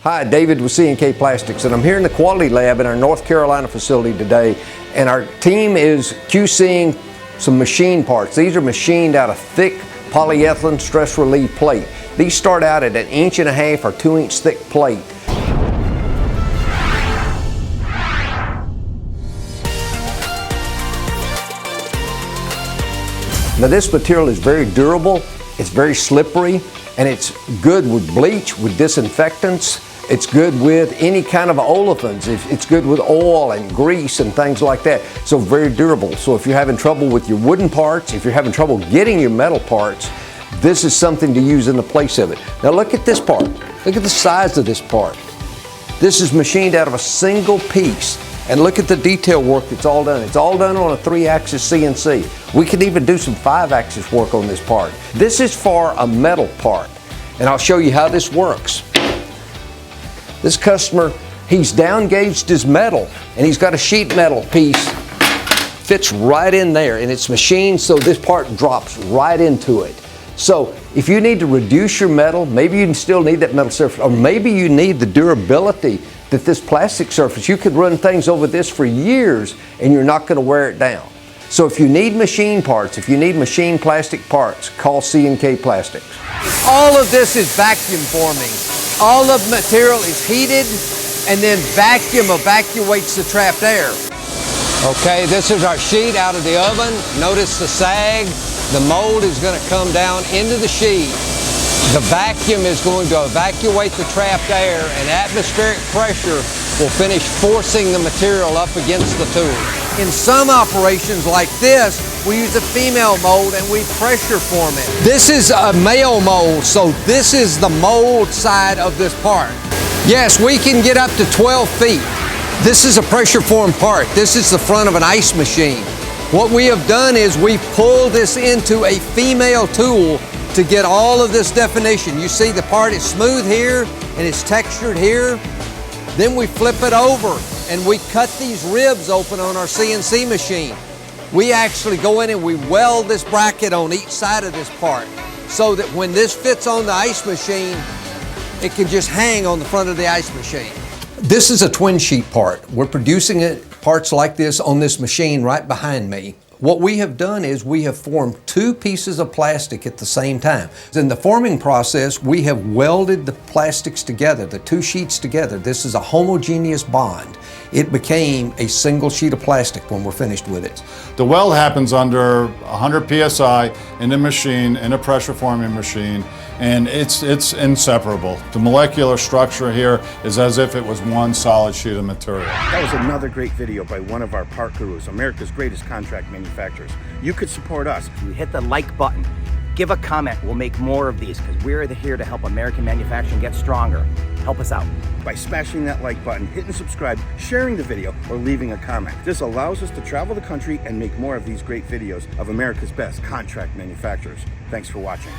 Hi, David with C&K Plastics, and I'm here in the quality lab in our North Carolina facility today, and our team is QCing some machine parts. These are machined out of thick polyethylene stress relief plate. These start out at 1.5 inch or 2 inch thick plate. Now this material is very durable, it's very slippery, and it's good with bleach, with disinfectants. It's good with any kind of olefins. It's good with oil and grease and things like that. So very durable. So if you're having trouble with your wooden parts, if you're having trouble getting your metal parts, this is something to use in the place of it. Now look at this part. Look at the size of this part. This is machined out of a single piece. And look at the detail work that's all done. It's all done on a 3-axis CNC. We can even do some 5-axis work on this part. This is for a metal part. And I'll show you how this works. This customer, he's down gauged his metal, and he's got a sheet metal piece, fits right in there, and it's machined so this part drops right into it. So if you need to reduce your metal, maybe you still need that metal surface, or maybe you need the durability that this plastic surface, you could run things over this for years and you're not going to wear it down. So if you need machine parts, if you need machine plastic parts, call C&K Plastics. All of this is vacuum forming. All of the material is heated, and then vacuum evacuates the trapped air. Okay, this is our sheet out of the oven. Notice the sag. The mold is going to come down into the sheet. The vacuum is going to evacuate the trapped air, and atmospheric pressure will finish forcing the material up against the tool. In some operations like this, we use a female mold and we pressure form it. This is a male mold, so this is the mold side of this part. Yes, we can get up to 12 feet. This is a pressure form part. This is the front of an ice machine. What we have done is we pulled this into a female tool to get all of this definition. You see the part is smooth here and it's textured here. Then we flip it over and we cut these ribs open on our CNC machine. We actually go in and we weld this bracket on each side of this part so that when this fits on the ice machine, it can just hang on the front of the ice machine. This is a twin sheet part. We're producing parts like this on this machine right behind me. What we have done is we have formed 2 pieces of plastic at the same time. In the forming process, we have welded the plastics together, the 2 sheets together. This is a homogeneous bond. It became a single sheet of plastic when we're finished with it. The weld happens under 100 PSI in a machine, in a pressure forming machine, and it's inseparable. The molecular structure here is as if it was one solid sheet of material. That was another great video by one of our part gurus, America's greatest contract manufacturers. You could support us. If you hit the like button, give a comment, we'll make more of these because we're here to help American manufacturing get stronger. Help us out. By smashing that like button, hitting subscribe, sharing the video, or leaving a comment. This allows us to travel the country and make more of these great videos of America's best contract manufacturers. Thanks for watching.